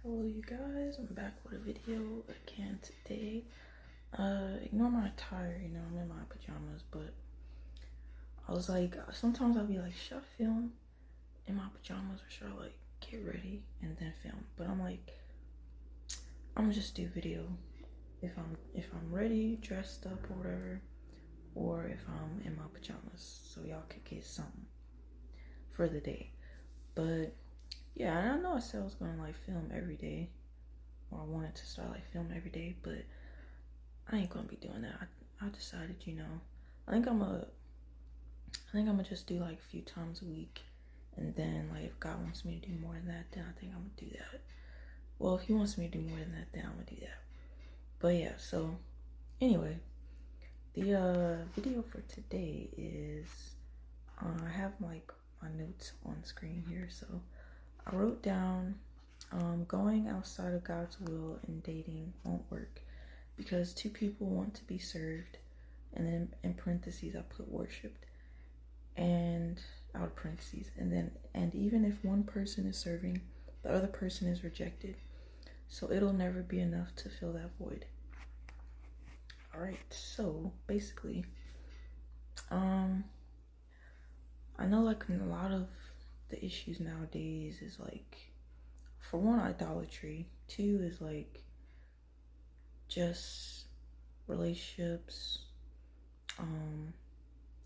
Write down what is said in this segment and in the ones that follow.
Hello you guys, I'm back with a video again today. Ignore my attire, I'm in my pajamas, but I was like, sometimes I'll be like, should I film in my pajamas or should I like get ready and then film? But I'm like, I'm gonna just do video if I'm ready, dressed up or whatever, or if I'm in my pajamas, so y'all could get something for the day. But yeah, and I know I said I was gonna like film every day, or I wanted to start like filming every day, but I ain't gonna be doing that. I decided, I think I'm gonna just do like a few times a week, and then like if God wants me to do more than that, then I think I'm gonna do that. Well, if He wants me to do more than that, then I'm gonna do that. But yeah, so anyway, the video for today is I have like my notes on the screen here, so I wrote down going outside of God's will and dating won't work because two people want to be served, and then in parentheses I put worshipped, and out of parentheses, and even if one person is serving, the other person is rejected, so it'll never be enough to fill that void. All right, so basically I know like a lot of the issues nowadays is like, for one, idolatry. Two is like just relationships, in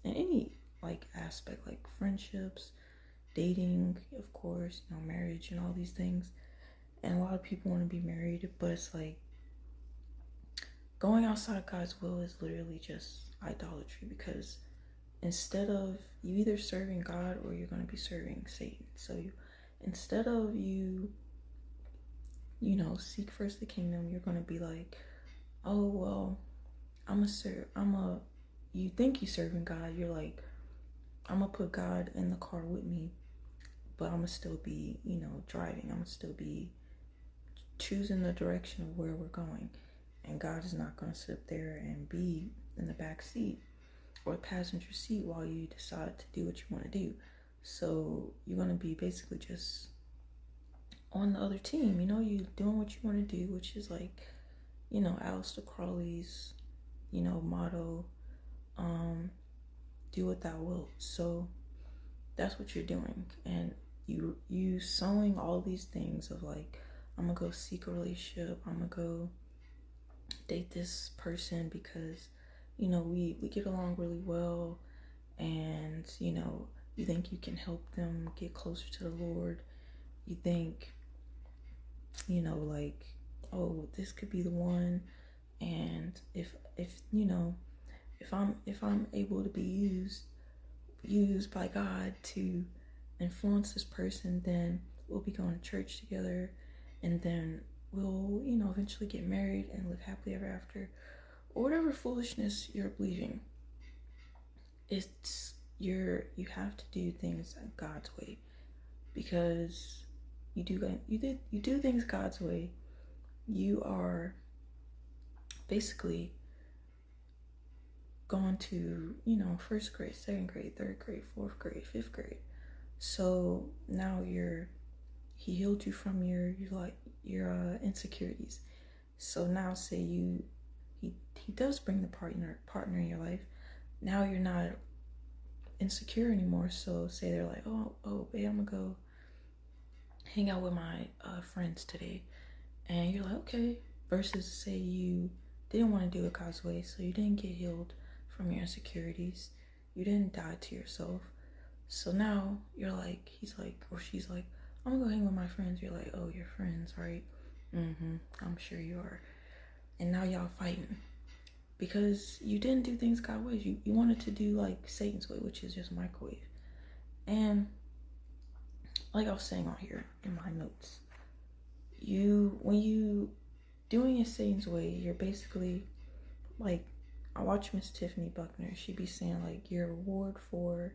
any like aspect, like friendships, dating, of course, marriage and all these things. And a lot of people want to be married, but it's like going outside God's will is literally just idolatry, because instead of you either serving God or you're going to be serving Satan. So instead of you seek first the kingdom, you're going to be like, oh, well, you think you're serving God. You're like, I'm going to put God in the car with me, but I'm going to still be, driving. I'm going to still be choosing the direction of where we're going. And God is not going to sit up there and be in the back seat or the passenger seat while you decide to do what you want to do. So you're going to be basically just on the other team, you doing what you want to do, which is like, Aleister Crowley's, motto, do what thou wilt. So that's what you're doing. And you sowing all these things of like, I'm gonna go seek a relationship, I'm gonna go date this person because, we get along really well, and, you think you can help them get closer to the Lord. You think, like, oh, this could be the one, and if I'm able to be used by God to influence this person, then we'll be going to church together, and then we'll eventually get married and live happily ever after, or whatever foolishness you're believing. You have to do things God's way, because you do things God's way, you are basically going to first grade, second grade, third grade, fourth grade, fifth grade. So now He healed you from your insecurities. So now say he does bring the partner in your life. Now you're not insecure anymore. So say they're like, oh babe, I'm gonna go hang out with my friends today, and you're like, okay. Versus say you didn't want to do it God's way, so you didn't get healed from your insecurities, you didn't die to yourself. So now you're like, he's like, or she's like, I'm gonna go hang with my friends. You're like, oh, your friends, right? I'm sure you are. And now y'all fighting because you didn't do things God's ways. You wanted to do like Satan's way, which is just microwave. And like I was saying on here in my notes, when you doing it Satan's way, you're basically like, I watch Miss Tiffany Buckner. She be saying like, your reward for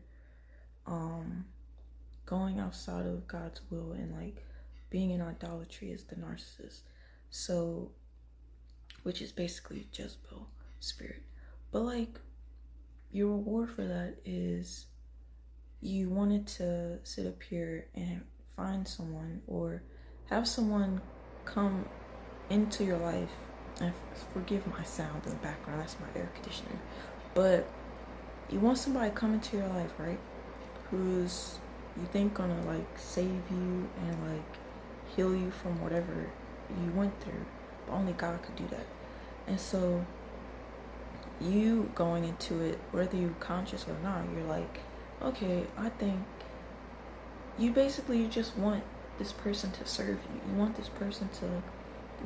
going outside of God's will and like being in idolatry is the narcissist. So, which is basically Jezebel spirit. But like, your reward for that is you wanted to sit up here and find someone or have someone come into your life, and forgive my sound in the background, that's my air conditioner, but you want somebody to come into your life, right, who's you think gonna like save you and like heal you from whatever you went through, but only God could do that. And so you going into it, whether you're conscious or not, you're like, okay, I think you basically just want this person to serve you. You want this person to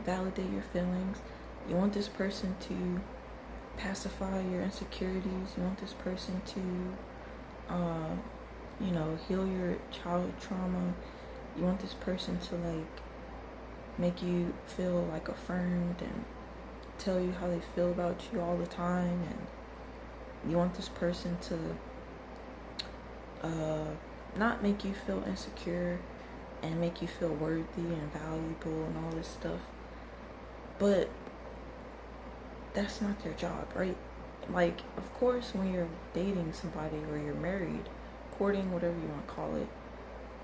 validate your feelings. You want this person to pacify your insecurities. You want this person to heal your childhood trauma. You want this person to like make you feel like affirmed and tell you how they feel about you all the time. And you want this person to not make you feel insecure and make you feel worthy and valuable and all this stuff. But that's not their job, right? Like, of course, when you're dating somebody or you're married, courting, whatever you want to call it,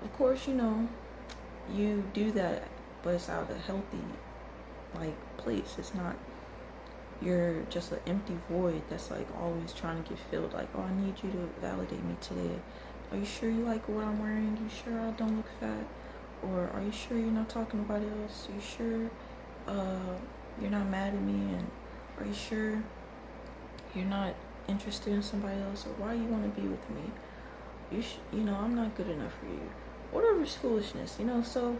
of course, you do that, but it's out of a healthy, like, place. It's not, you're just an empty void that's, like, always trying to get filled. Like, oh, I need you to validate me today. Are you sure you like what I'm wearing? You sure I don't look fat? Or are you sure you're not talking to nobody else? Are you sure you're not mad at me? And are you sure you're not interested in somebody else? Or why you want to be with me? I'm not good enough for you. Whatever's foolishness, So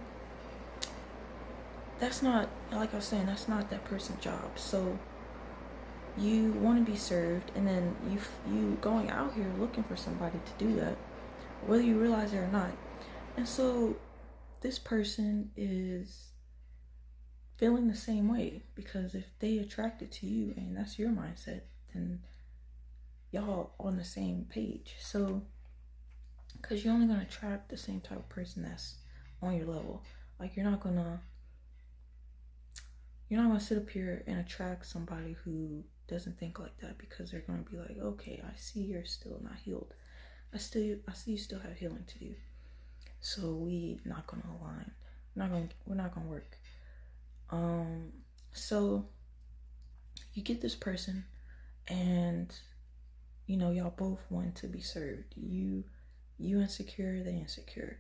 that's not, like I was saying, that's not that person's job. So you want to be served, and then you going out here looking for somebody to do that, whether you realize it or not. And so this person is feeling the same way, because if they attracted to you and that's your mindset, then y'all on the same page. So because you're only going to attract the same type of person that's on your level. Like, you're not gonna sit up here and attract somebody who doesn't think like that, because they're gonna be like, okay, I see you're still not healed. I see you still have healing to do. So we not gonna align. We're not gonna work. So you get this person, and y'all both want to be served. You insecure, they insecure.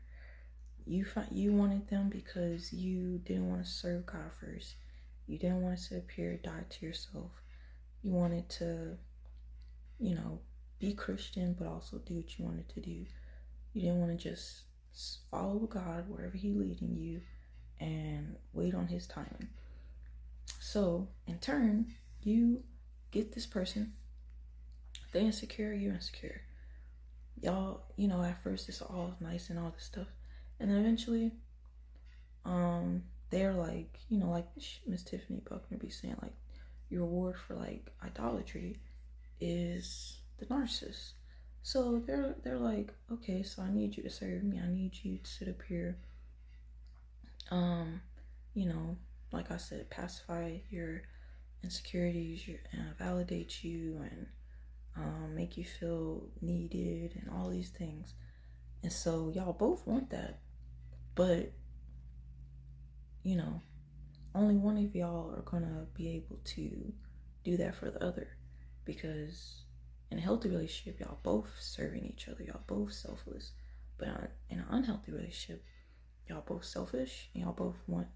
You wanted them because you didn't want to serve God first. You didn't want to sit up here, die to yourself. You wanted to, be Christian, but also do what you wanted to do. You didn't want to just follow God wherever He's leading you and wait on His timing. So in turn, you get this person. They insecure, you insecure. Y'all, at first it's all nice and all this stuff. And then eventually, they're like, like Miss Tiffany Buckner be saying, like, your reward for like idolatry is the narcissist. So they're like, okay, so I need you to serve me. I need you to sit up here, like I said, pacify your insecurities, validate you, and make you feel needed and all these things. And so y'all both want that, but only one of y'all are gonna be able to do that for the other, because in a healthy relationship, y'all both serving each other, y'all both selfless. But in an unhealthy relationship, y'all both selfish, and y'all both want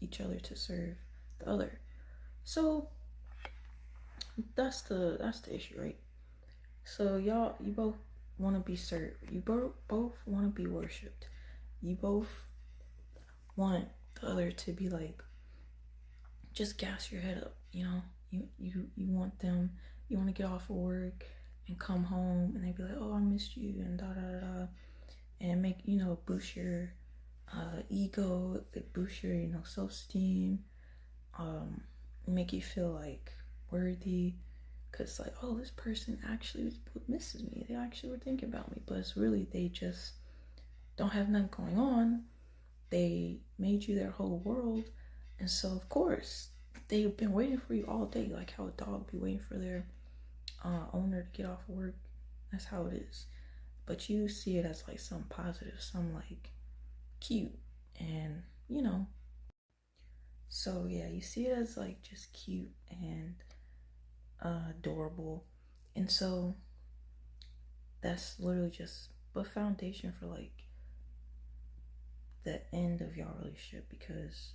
each other to serve the other. So that's the issue, right? So you both want to be served. You both want to be worshipped. You both want the other to be like, just gas your head up, you want them, you want to get off of work and come home, and they be like, oh, I missed you, and da da da da, and make, boost your ego, boost your, self-esteem, make you feel like worthy, because like, oh, this person actually misses me, they actually were thinking about me, but it's really, they just don't have nothing going on. They made you their whole world, and so of course they've been waiting for you all day, like how a dog be waiting for their owner to get off of work. That's how it is. But you see it as like some positive, some like cute, and So yeah, you see it as like just cute and adorable. And so that's literally just the foundation for like the end of your relationship, because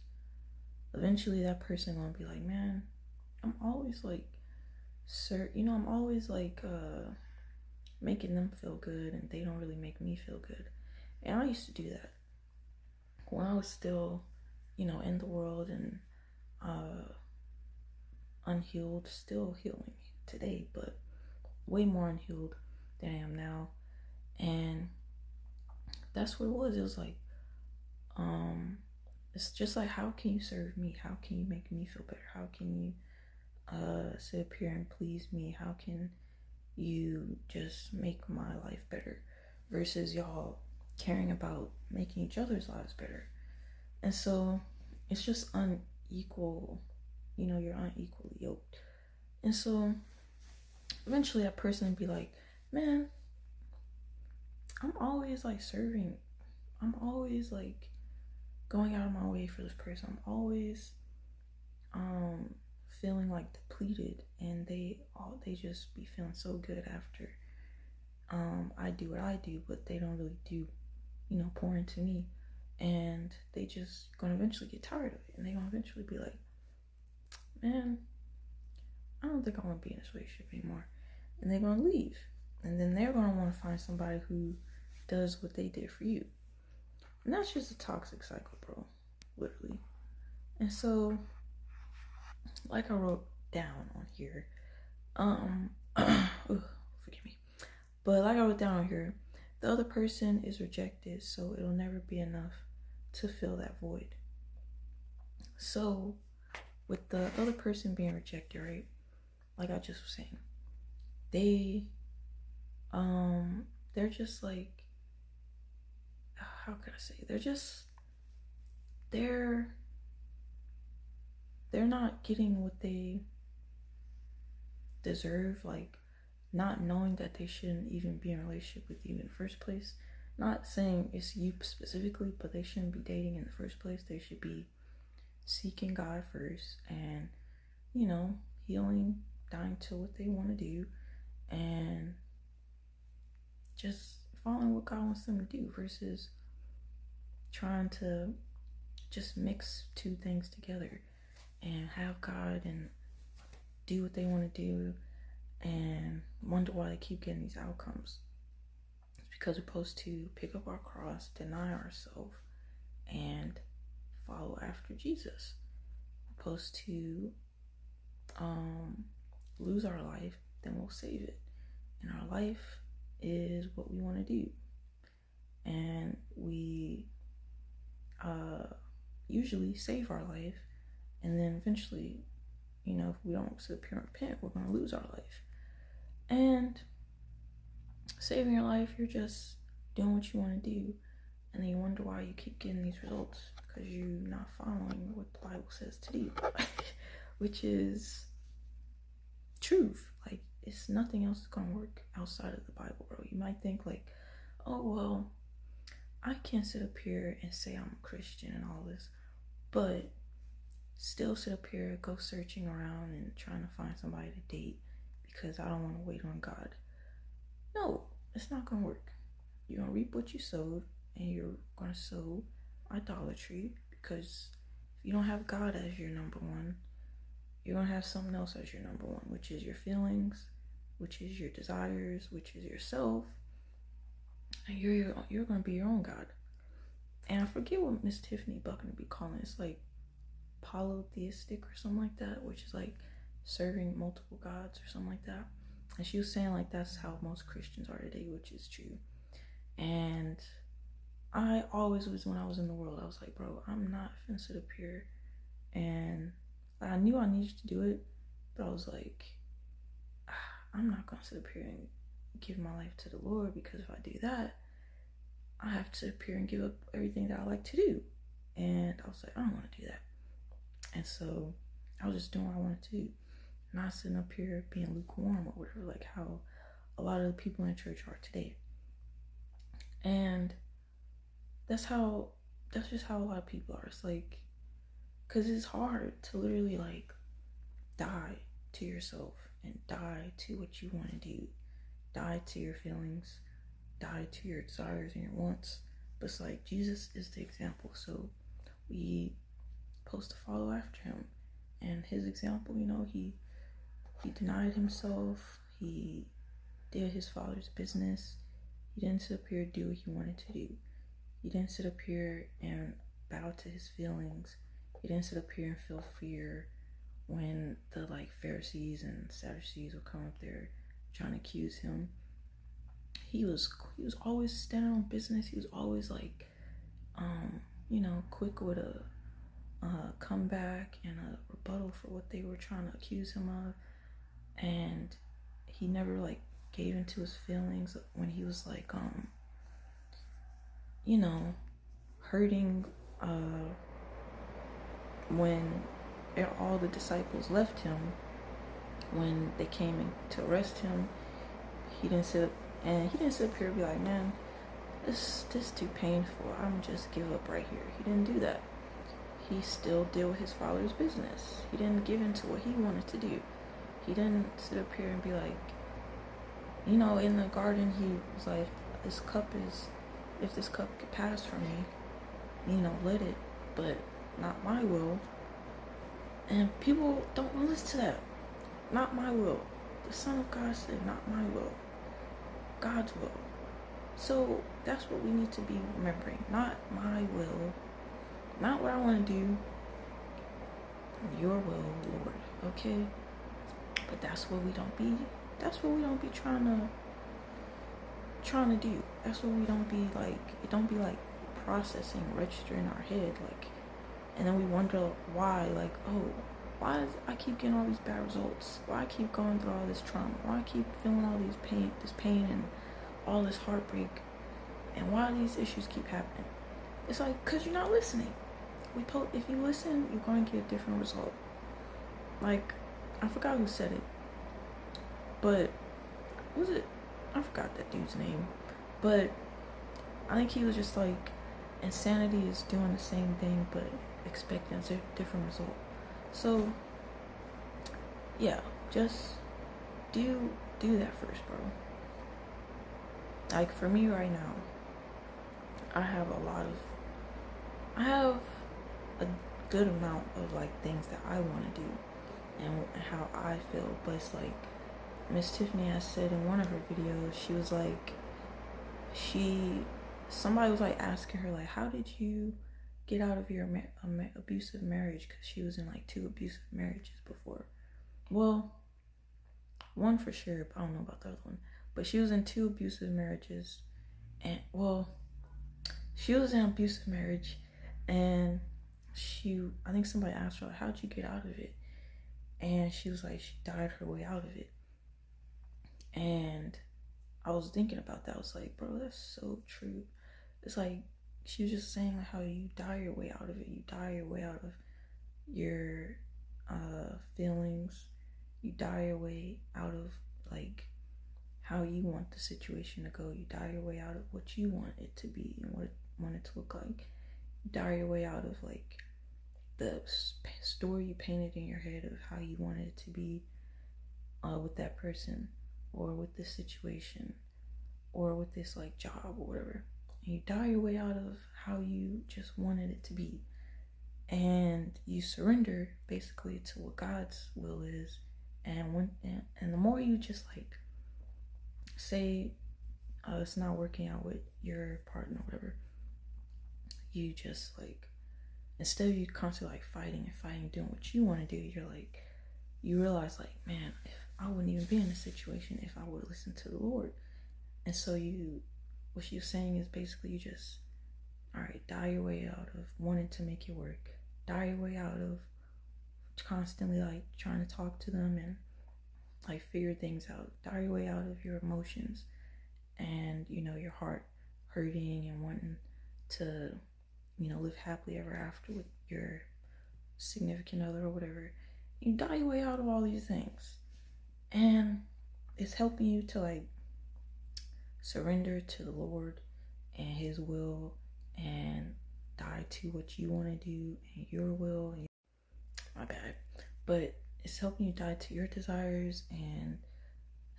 eventually that person gonna be like, man, I'm always like, I'm always like making them feel good and they don't really make me feel good. And I used to do that when I was still, in the world and unhealed, still healing today, but way more unhealed than I am now. And that's what it was. It was like, it's just like, how can you serve me? How can you make me feel better? How can you sit up here and please me? How can you just make my life better? Versus y'all caring about making each other's lives better. And so it's just unequal, you're unequally yoked. And so eventually that person would be like, man, I'm always like serving. I'm always like going out of my way for this person. I'm always feeling like depleted, and they just be feeling so good after I do what I do, but they don't really do, pour into me. And they just gonna eventually get tired of it, and they gonna eventually be like, man, I don't think I want to be in this relationship anymore. And they're gonna leave. And then they're gonna want to find somebody who does what they did for you. And that's just a toxic cycle, bro. Literally. And so, like I wrote down on here, forgive me. But like I wrote down on here, the other person is rejected, so it'll never be enough to fill that void. So, with the other person being rejected, right? Like I just was saying, they're just like, how can I say? They're not getting what they deserve, like not knowing that they shouldn't even be in a relationship with you in the first place. Not saying it's you specifically, but they shouldn't be dating in the first place. They should be seeking God first and, healing, dying to what they want to do, and just following what God wants them to do versus trying to just mix two things together and have God and do what they want to do and wonder why they keep getting these outcomes. It's because we're supposed to pick up our cross, deny ourselves, and follow after Jesus. We're supposed to lose our life, then we'll save it. And our life is what we want to do. And we usually save our life, and then eventually, if we don't sit up here and repent, we're going to lose our life. And saving your life, you're just doing what you want to do, and then you wonder why you keep getting these results, because you're not following what the Bible says to do, which is truth. Like, it's nothing else is going to work outside of the Bible, bro. You might think like, oh, well, I can't sit up here and say I'm a Christian and all this, but still sit up here, go searching around and trying to find somebody to date because I don't want to wait on God. No, it's not going to work. You're going to reap what you sowed, and you're going to sow idolatry, because if you don't have God as your number one, you're going to have something else as your number one, which is your feelings, which is your desires, which is yourself. And you're going to be your own God. And I forget what Miss Tiffany Buckner be calling it. It's like polytheistic or something like that, which is like serving multiple gods or something like that. And she was saying like that's how most Christians are today, which is true. And I always was, when I was in the world, I was like, bro, I'm not finna sit up here. And I knew I needed to do it, but I was like, I'm not gonna sit up here and give my life to the Lord, because if I do that, I have to sit up here and give up everything that I like to do. And I was like, I don't want to do that. And so I was just doing what I wanted to do, not sitting up here being lukewarm or whatever, like how a lot of the people in church are today. And that's just how a lot of people are. It's like, because it's hard to literally like die to yourself and die to what you want to do, die to your feelings, die to your desires and your wants. But it's like Jesus is the example, so we supposed to follow after him. And his example, you know, he denied himself, he did his Father's business. He didn't sit up here and do what he wanted to do. He didn't sit up here and bow to his feelings. He didn't sit up here and feel fear when the like Pharisees and Sadducees would come up there trying to accuse him. He was always standing on business. He was always like you know, quick with a comeback and a rebuttal for what they were trying to accuse him of. And he never like gave into his feelings when he was like you know, hurting when all the disciples left him, when they came in to arrest him. He didn't sit up here and be like, man, this too painful, I'm just give up right here. He didn't do that. He still did with his Father's business. He didn't give into what he wanted to do. He didn't sit up here and be like, you know, in the garden, he was like, if this cup could pass from me, you know, let it, but not my will. And people don't want to listen to that. Not my will. The Son of God said, not my will, God's will. So that's what we need to be remembering. Not my will, not what I want to do, your will, Lord, okay? But that's what we don't be trying to do. That's what we don't be like, it don't be like processing, registering our head, like, and then we wonder why, like, oh, why does I keep getting all these bad results? Why I keep going through all this trauma? Why I keep feeling all this pain and all this heartbreak? And why do these issues keep happening? It's like, cause you're not listening. If you listen, you're going to get a different result. Like, I forgot who said it, but was it? I forgot that dude's name, but I think he was just like, insanity is doing the same thing but expecting a different result. So yeah, just do that first, bro. Like for me right now, I have a good amount of like things that I want to do and how I feel, but it's like Miss Tiffany has said in one of her videos, she was like, somebody was like asking her like, how did you get out of your abusive marriage? Because she was in like 2 abusive marriages before. Well, one for sure, but I don't know about the other one. But she was in 2 abusive marriages, and well, she was in an abusive marriage, and I think somebody asked her like, how'd you get out of it? And she was like, she died her way out of it. And I was thinking about that. I was like, bro, that's so true. It's like, she was just saying like how you die your way out of it. You die your way out of your feelings. You die your way out of like how you want the situation to go. You die your way out of what you want it to be and what you want it to look like. You die your way out of like the story you painted in your head of how you wanted it to be with that person, or with this situation, or with this like job or whatever. And you die your way out of how you just wanted it to be. And you surrender basically to what God's will is. And the more you just like say it's not working out with your partner or whatever, you just like, instead of you constantly like fighting, doing what you want to do, you're like, you realize like, man, if I wouldn't even be in this situation if I would listen to the Lord. And so what you're saying is basically you just, all right, die your way out of wanting to make it work. Die your way out of constantly like trying to talk to them and like figure things out. Die your way out of your emotions and, you know, your heart hurting and wanting to, you know, live happily ever after with your significant other or whatever. You die your way out of all these things. And it's helping you to like surrender to the Lord and His will and die to what you want to do and your will. my bad. But it's helping you die to your desires and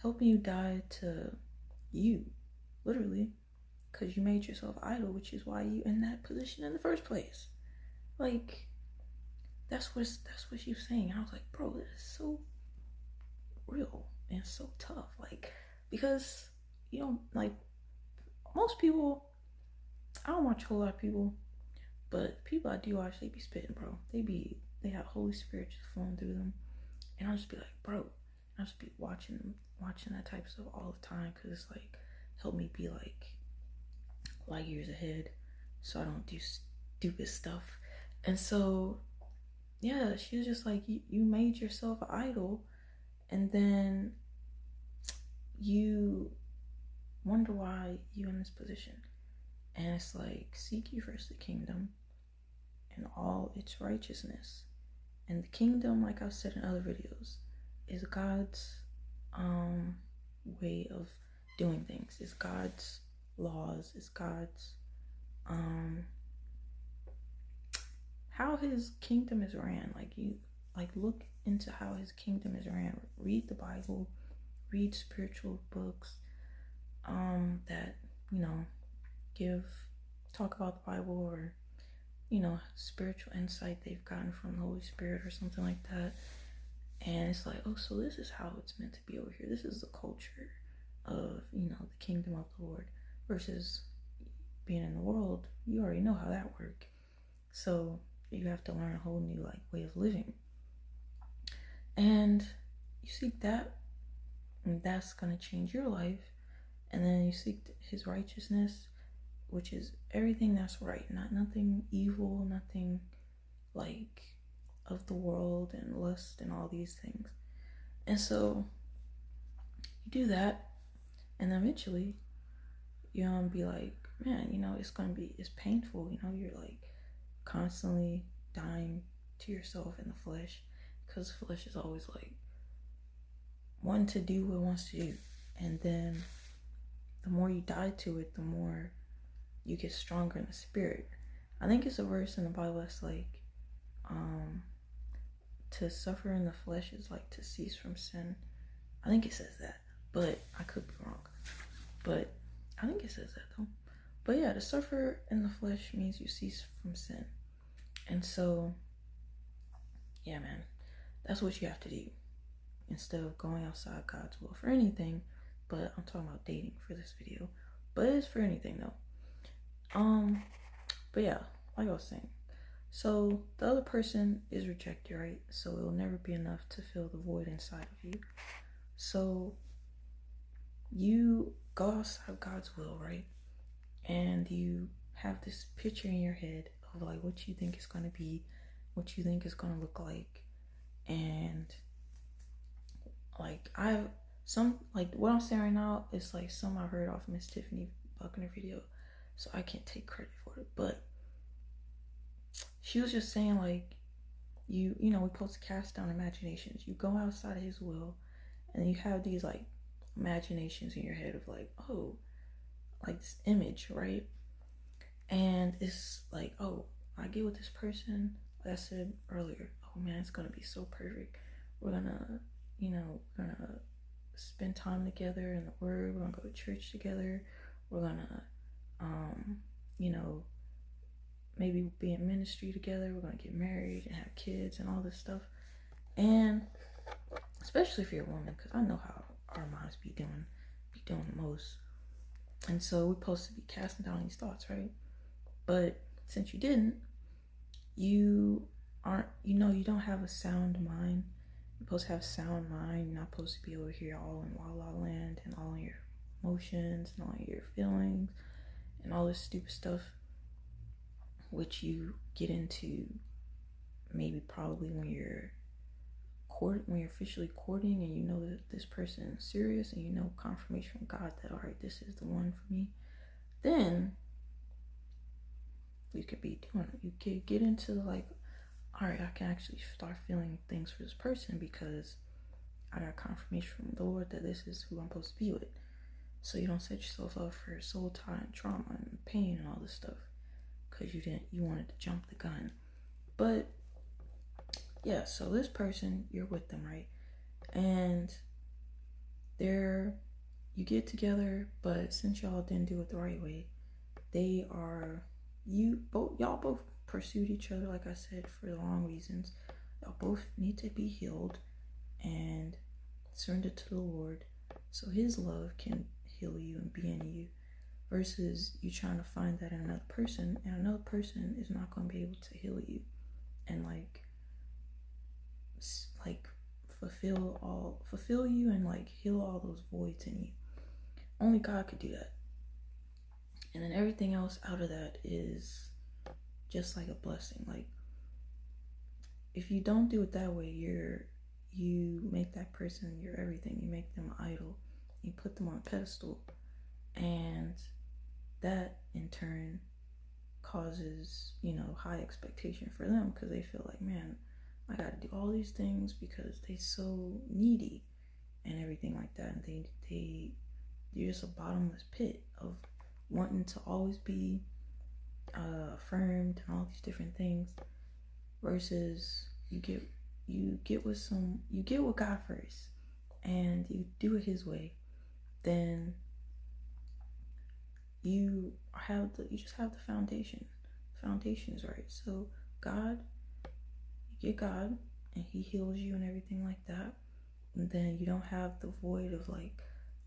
helping you die to you, literally, because you made yourself idol, which is why you in that position in the first place. Like, that's what she was saying. I was like, bro, this is so real and so tough. Like, because you don't, like, most people, I don't watch a whole lot of people, but people I do watch, they be spitting, bro. They have Holy Spirit just flowing through them, and I'll just be like, bro, I'll just be watching that type of stuff all the time, because it's like help me be like light years ahead, so I don't do stupid stuff. And so yeah, she was just like, you made yourself an idol, and then you wonder why you're in this position. And it's like, seek ye first the kingdom and all its righteousness. And the kingdom, like I've said in other videos, is God's way of doing things. It's God's laws. It's God's how his kingdom is ran. Like, you look into how his kingdom is ran. Read the Bible, read spiritual books that, you know, talk about the Bible, or, you know, spiritual insight they've gotten from the Holy Spirit or something like that. And it's like, oh, so this is how it's meant to be over here. This is the culture of, you know, the kingdom of the Lord, versus being in the world. You already know how that works. So you have to learn a whole new, like, way of living. And you seek that, and that's going to change your life. And then you seek his righteousness, which is everything that's right, nothing evil, nothing like of the world and lust and all these things. And so you do that, and eventually you're gonna be like, man, you know, it's painful, you know, you're like constantly dying to yourself in the flesh, because the flesh is always like wanting to do what it wants to do. And then the more you die to it, the more you get stronger in the spirit. I think it's a verse in the Bible that's like, to suffer in the flesh is like to cease from sin. I think it says that, but I could be wrong. But I think it says that though. But yeah, to suffer in the flesh means you cease from sin. And so, yeah, man, that's what you have to do instead of going outside God's will for anything. But I'm talking about dating for this video. But it's for anything though. But yeah, like I was saying, so the other person is rejected, right? So it will never be enough to fill the void inside of you. So you go outside God's will, right? And you have this picture in your head of like what you think it's going to be, what you think it's going to look like. And like what I'm saying right now is like some I heard off Miss Tiffany Buckner video, so I can't take credit for it. But she was just saying like, you know, we're supposed to cast down imaginations. You go outside of his will, and you have these like imaginations in your head of like, oh, like this image, right? And it's like, oh, I get with this person, like I said earlier, oh man, it's gonna be so perfect. We're gonna, you know, spend time together in the Word. We're gonna go to church together. We're gonna, you know, maybe be in ministry together. We're gonna get married and have kids and all this stuff. And especially if you're a woman, because I know how our moms be doing the most. And so we're supposed to be casting down these thoughts, right? But since you didn't, you aren't, you know, you don't have a sound mind. You're supposed to have a sound mind. You're not supposed to be over here all in La La Land and all in your emotions and all in your feelings and all this stupid stuff, which you get into maybe probably when you're officially courting, and you know that this person is serious, and you know confirmation from God that, all right, this is the one for me. Then you could be doing it. You could get into like, all right, I can actually start feeling things for this person because I got confirmation from the Lord that this is who I'm supposed to be with. So you don't set yourself up for soul tie and trauma and pain and all this stuff because you wanted to jump the gun. But yeah, so this person, you're with them, right? And you get together, but since y'all didn't do it the right way, y'all both pursued each other, like I said, for the wrong reasons. Y'all both need to be healed and surrender to the Lord so his love can heal you and be in you, versus you trying to find that in another person, and another person is not going to be able to heal you and like fulfill you and like heal all those voids in you. Only God could do that. And then everything else out of that is just like a blessing. Like, if you don't do it that way, you make that person your everything. You make them an idol. You put them on a pedestal. And that in turn causes, high expectation for them, because they feel like, man, I gotta do all these things because they so needy and everything like that. And you're just a bottomless pit of wanting to always be affirmed and all these different things, versus you get with God first and you do it his way, then you just have the foundation. The foundation is right. So God, you get God and he heals you and everything like that. And then you don't have the void of like,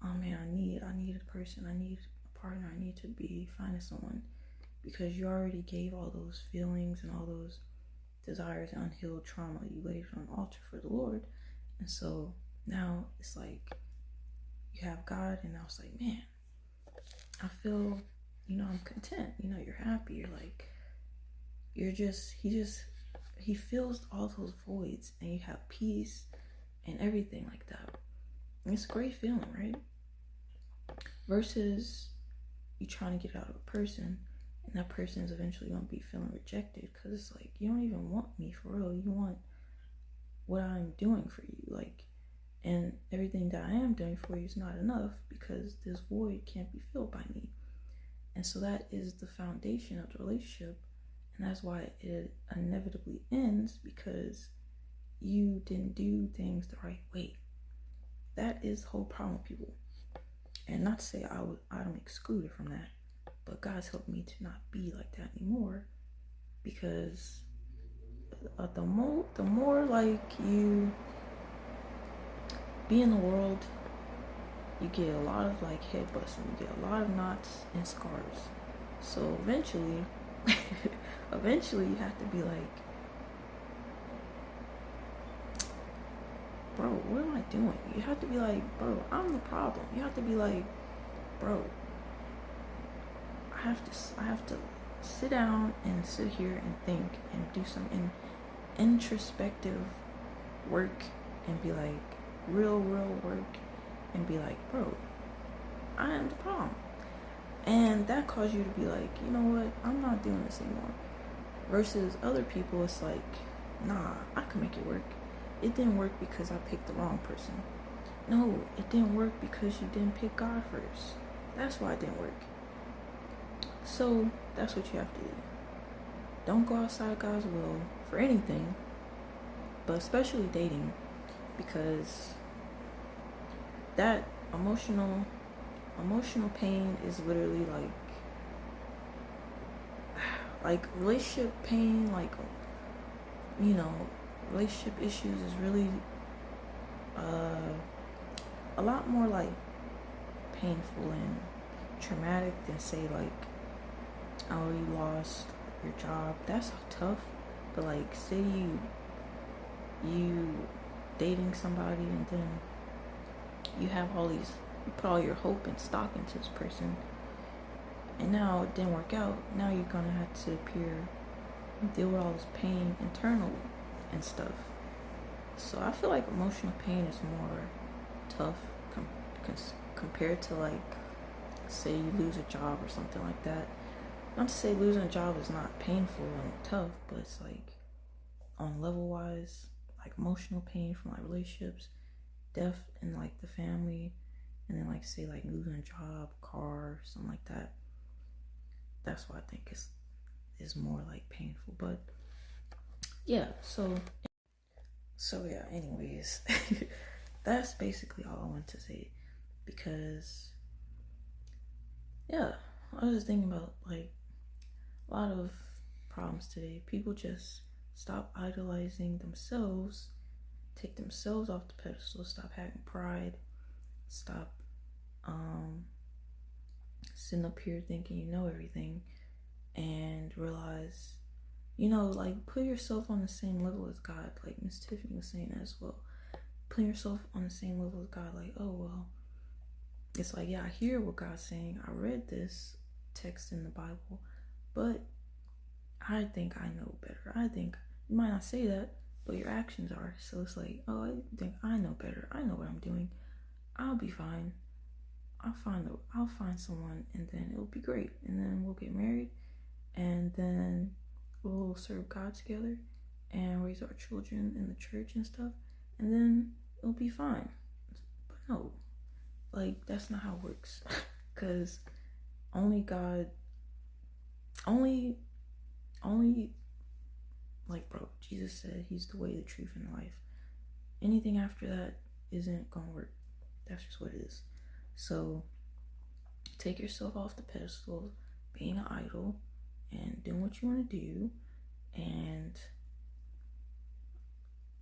oh man, I need a person, I need a partner, I need to be finding someone, because you already gave all those feelings and all those desires and unhealed trauma, you laid it on the altar for the Lord. And so now it's like you have God, and now it's like, man, I feel, I'm content, you're happy, you're like, he fills all those voids and you have peace and everything like that. And it's a great feeling, right? Versus you trying to get out of a person and that person is eventually going to be feeling rejected, because it's like, you don't even want me for real. You want what I'm doing for you, like, and everything that I am doing for you is not enough because this void can't be filled by me. And so that is the foundation of the relationship, and that's why it inevitably ends, because you didn't do things the right way. That is the whole problem with people. And not to say I'm excluded from that, but God's helped me to not be like that anymore, because the more like you be in the world, you get a lot of like head busting, you get a lot of knots and scars. So eventually you have to be like, bro, what am I doing? You have to be like, bro, I'm the problem. You have to be like, bro, I have to sit down and sit here and think and do some introspective work and be like, real work, and be like, bro, I am the problem. And that caused you to be like, you know what, I'm not doing this anymore. Versus other people, it's like, nah, I can make it work. It didn't work because I picked the wrong person. No, it didn't work because you didn't pick God first. That's why it didn't work. So that's what you have to do. Don't go outside God's will for anything, but especially dating, because that emotional pain is literally like relationship pain, like, relationship issues is really a lot more like painful and traumatic than say like, oh, you lost your job. That's tough. But like, say you dating somebody and then you put all your hope and stock into this person, and now it didn't work out. Now you're gonna have to deal with all this pain internally and stuff. So I feel like emotional pain is more tough compared to like, say you lose a job or something like that. Not to say losing a job is not painful and tough, but it's like, on level wise, like emotional pain from like relationships, death in like the family, and then like say like losing a job, car, something like that. That's what I think is more like painful. But yeah, so So yeah, anyways, that's basically all I want to say, because yeah, I was just thinking about like a lot of problems today. People just stop idolizing themselves, take themselves off the pedestal, stop having pride, stop sitting up here thinking you know everything, and realize, like, put yourself on the same level as God. Like Miss Tiffany was saying that as well. Put yourself on the same level as God. Like, oh well, it's like, yeah, I hear what God's saying. I read this text in the Bible, but I think I know better. I think you might not say that, but your actions are. So it's like, oh, I think I know better. I know what I'm doing. I'll be fine. I'll find someone, and then it'll be great. And then we'll get married, and then we'll serve God together and raise our children in the church and stuff, and then it'll be fine. But no, like, that's not how it works. Because only God, only, like, bro, Jesus said he's the way, the truth, and the life. Anything after that isn't gonna work. That's just what it is. So take yourself off the pedestal, being an idol, and doing what you want to do, and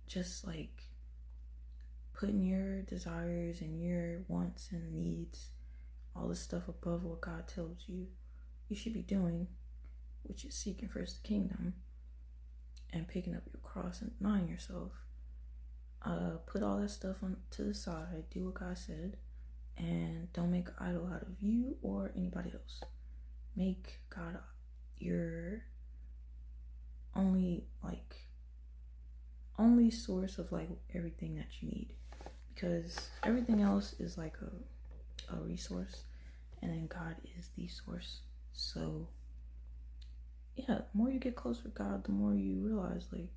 just like putting your desires and your wants and needs, all this stuff above what God tells you should be doing, which is seeking first the kingdom and picking up your cross and denying yourself. Put all that stuff on to the side, do what God said, and don't make an idol out of you or anybody else. Make God your only source of like everything that you need, because everything else is like a resource, and then God is the source. So yeah, the more you get close with God, the more you realize, like,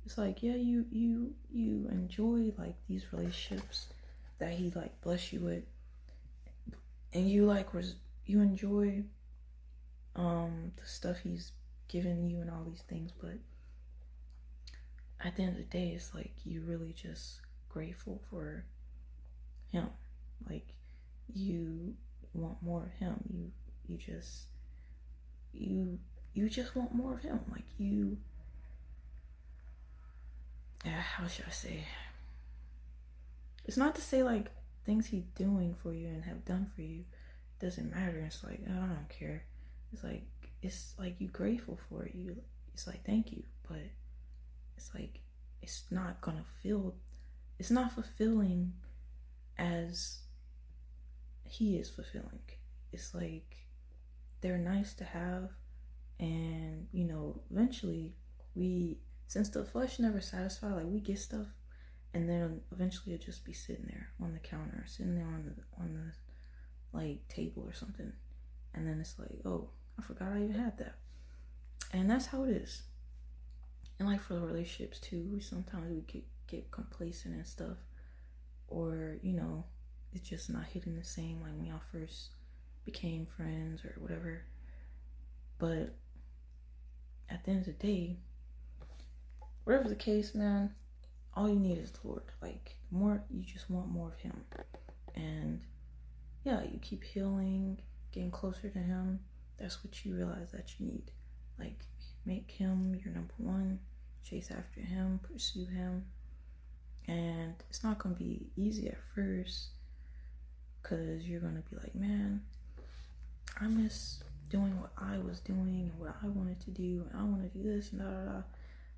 it's like, yeah, you enjoy like these relationships that he like bless you with, and you enjoy the stuff he's given you and all these things, but at the end of the day, it's like you really just grateful for him. Like, you want more of him. You just want more of him. Like, how should I say? It's not to say like things he's doing for you and have done for you doesn't matter. It's like, oh, I don't care. It's like you grateful for it. It's like, thank you, but it's like it's not fulfilling as he is fulfilling. It's like they're nice to have, and eventually since the flesh never satisfies, like, we get stuff, and then eventually it'll just be sitting there on the counter, sitting there on the like table or something, and then it's like, oh, I forgot I even had that. And that's how it is. And like for the relationships too, sometimes we get complacent and stuff, or it's just not hitting the same like when y'all first became friends or whatever. But at the end of the day, whatever the case, man, all you need is the Lord. Like, more, you just want more of him. And yeah, you keep healing, getting closer to him. That's what you realize that you need. Like, make him your number one, chase after him, pursue him. And it's not going to be easy at first, because you're going to be like, man, I miss doing what I was doing and what I wanted to do, and I want to do this and da da da.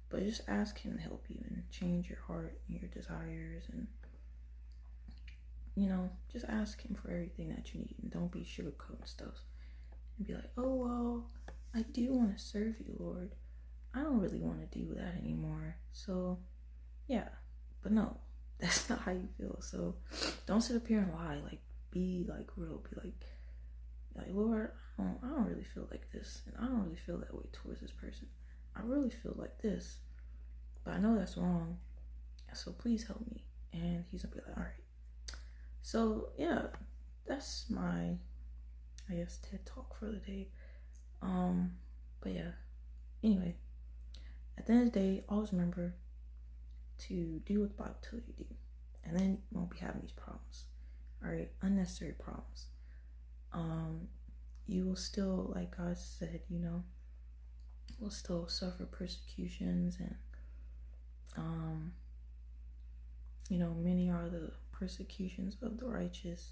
But just ask him to help you and change your heart and your desires, and just ask him for everything that you need, and don't be sugarcoating stuff and be like, oh well, I do want to serve you, Lord. I don't really want to do that anymore. So yeah, but no, that's not how you feel. So don't sit up here and lie. Like, be like real. Be like, Lord, I don't really feel like this, and I don't really feel that way towards this person. I really feel like this, but I know that's wrong, so please help me. And he's gonna be like, all right. So yeah, that's my, I guess, TED talk for the day. But yeah, anyway, at the end of the day, always remember, to do what the Bible tells you to do. And then you won't be having these problems. Alright, unnecessary problems. You will still, like God said, you know, will still suffer persecutions, and you know, many are the persecutions of the righteous,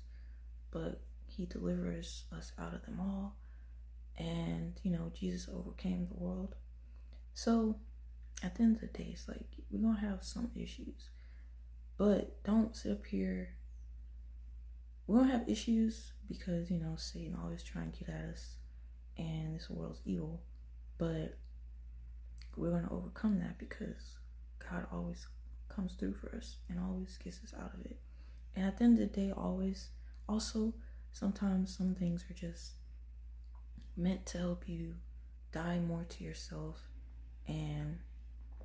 but he delivers us out of them all. And you know, Jesus overcame the world. So at the end of the day, it's like we're gonna have some issues, but don't sit up here. We're gonna have issues because, you know, Satan always trying to get at us and this world's evil, but we're gonna overcome that because God always comes through for us and always gets us out of it. And at the end of the day, always, also, sometimes some things are just meant to help you die more to yourself. And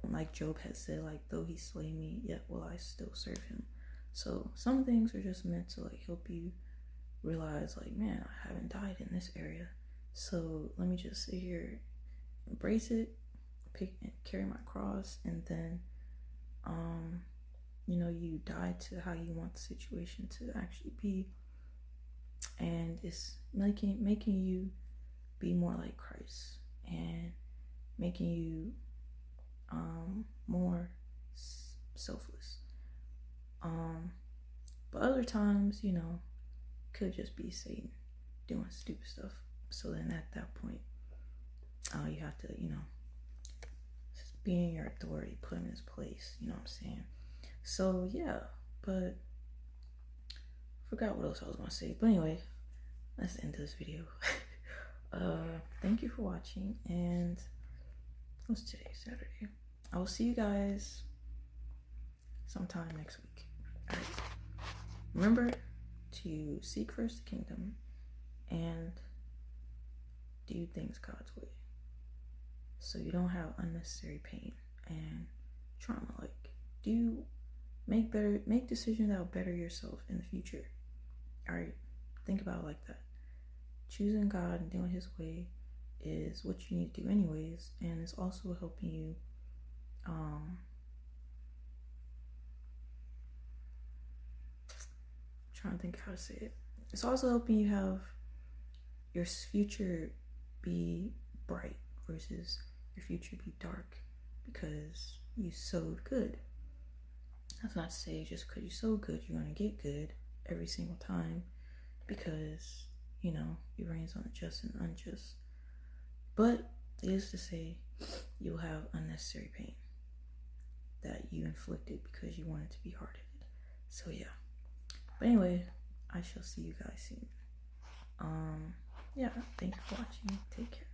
like Job has said, like, though he slay me, yet will I still serve him. So some things are just meant to like help you realize, like, man, I haven't died in this area, so let me just sit here, embrace it, pick and carry my cross, and then you know, you die to how you want the situation to actually be, and it's making you be more like Christ and making you more selfless. But other times, you know, could just be Satan doing stupid stuff. So then at that point, you have to, you know, just be in your authority, put him in his place, you know what I'm saying? So yeah, but I forgot what else I was gonna say. But anyway, let's end this video. Thank you for watching, and what's today? Saturday. I will see you guys sometime next week. All right. Remember to seek first the kingdom and do things God's way, so you don't have unnecessary pain and trauma. Like, make decisions that will better yourself in the future. All right, think about it like that. Choosing God and doing his way is what you need to do anyways, and it's also helping you trying to think how to say it. It's also helping you have your future be bright versus your future be dark because you sowed good. That's not to say just because you sow good, you're going to get good every single time, because, you know, it rains on the just and unjust. But it is to say you'll have unnecessary pain that you inflicted because you wanted to be hard-headed. So yeah. But anyway, I shall see you guys soon. Yeah, thank you for watching. Take care.